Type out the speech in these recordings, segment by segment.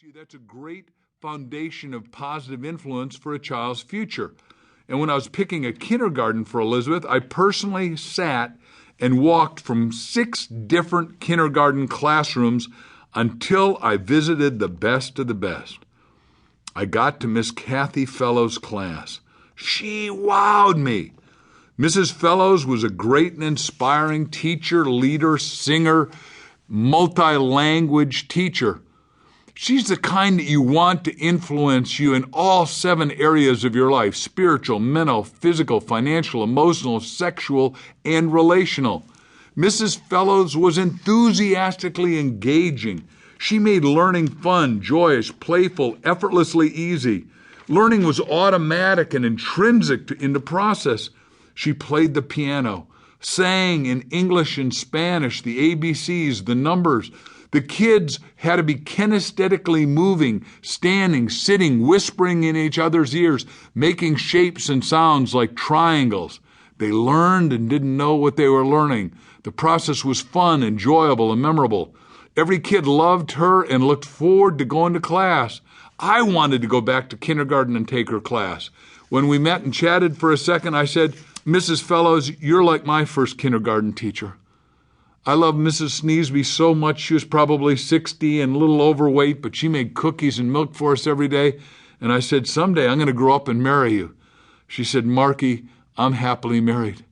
That's a great foundation of positive influence for a child's future. And when I was picking a kindergarten for Elizabeth, I personally sat and walked from 6 different kindergarten classrooms until I visited the best of the best. I got to Miss Kathy Fellows' class. She wowed me. Mrs. Fellows was a great and inspiring teacher, leader, singer, multi-language teacher. She's the kind that you want to influence you in all 7 areas of your life: spiritual, mental, physical, financial, emotional, sexual, and relational. Mrs. Fellows was enthusiastically engaging. She made learning fun, joyous, playful, effortlessly easy. Learning was automatic and intrinsic in the process. She played the piano, sang in English and Spanish, the ABCs, the numbers. The kids had to be kinesthetically moving, standing, sitting, whispering in each other's ears, making shapes and sounds like triangles. They learned and didn't know what they were learning. The process was fun, enjoyable, and memorable. Every kid loved her and looked forward to going to class. I wanted to go back to kindergarten and take her class. When we met and chatted for a second, I said, "Mrs. Fellows, you're like my first kindergarten teacher. I love Mrs. Sneesby so much. She was probably 60 and a little overweight, but she made cookies and milk for us every day. And I said, someday I'm going to grow up and marry you." She said, "Marky, I'm happily married."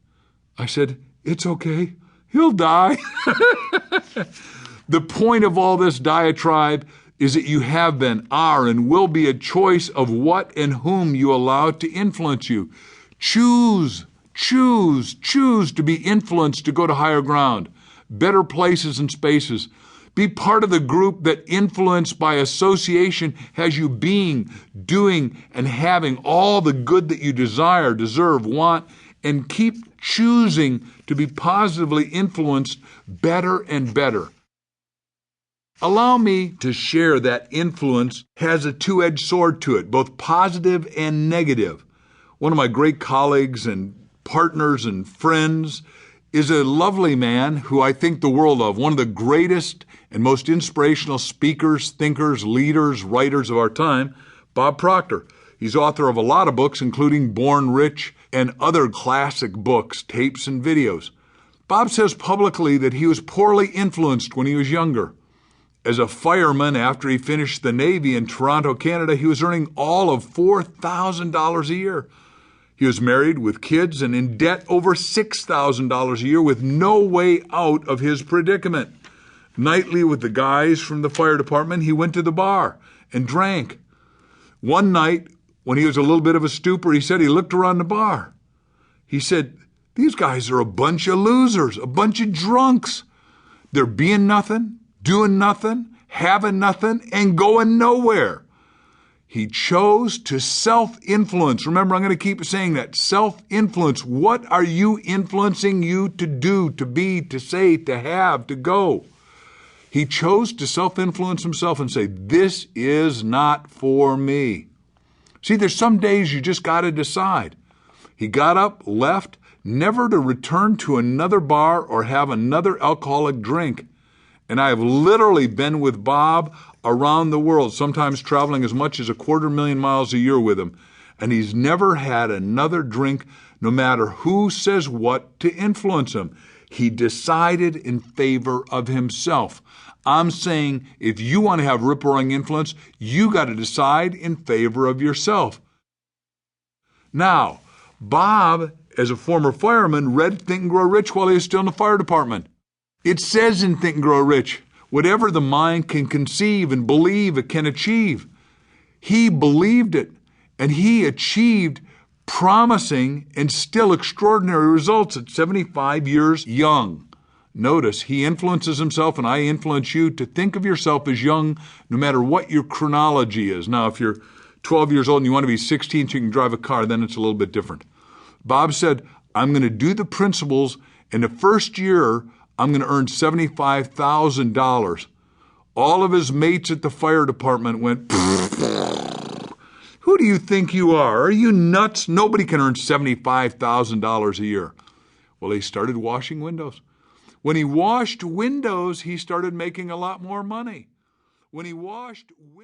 I said, "It's okay. He'll die." The point of all this diatribe is that you have been, are, and will be a choice of what and whom you allow to influence you. Choose to be influenced to go to higher ground, better places and spaces. Be part of the group that, influenced by association, has you being, doing, and having all the good that you desire, deserve, want, and keep choosing to be positively influenced better and better. Allow me to share that influence has a two-edged sword to it, both positive and negative. One of my great colleagues and partners and friends is a lovely man who I think the world of, one of the greatest and most inspirational speakers, thinkers, leaders, writers of our time, Bob Proctor. He's author of a lot of books, including Born Rich and other classic books, tapes, and videos. Bob says publicly that he was poorly influenced when he was younger. As a fireman, after he finished the Navy in Toronto, Canada, he was earning all of $4,000 a year. He was married with kids and in debt over $6,000 a year with no way out of his predicament. Nightly with the guys from the fire department, he went to the bar and drank. One night, when he was a little bit of a stupor, he said he looked around the bar. He said, "These guys are a bunch of losers, a bunch of drunks. They're being nothing, doing nothing, having nothing, and going nowhere." He chose to self-influence. Remember, I'm going to keep saying that. Self-influence. What are you influencing you to do, to be, to say, to have, to go? He chose to self-influence himself and say, "This is not for me." See, there's some days you just got to decide. He got up, left, never to return to another bar or have another alcoholic drink. And I have literally been with Bob around the world, sometimes traveling as much as 250,000 miles a year with him. And he's never had another drink, no matter who says what, to influence him. He decided in favor of himself. I'm saying if you want to have rip-roaring influence, you got to decide in favor of yourself. Now, Bob, as a former fireman, read Think and Grow Rich while he was still in the fire department. It says in Think and Grow Rich, whatever the mind can conceive and believe, it can achieve. He believed it, and he achieved promising and still extraordinary results at 75 years young. Notice, he influences himself, and I influence you to think of yourself as young no matter what your chronology is. Now, if you're 12 years old and you want to be 16 so you can drive a car, then it's a little bit different. Bob said, "I'm going to do the principles, and the first year I'm going to earn $75,000. All of his mates at the fire department went, "Who do you think you are? Are you nuts? Nobody can earn $75,000 a year." Well, he started washing windows. When he washed windows, he started making a lot more money. When he washed windows,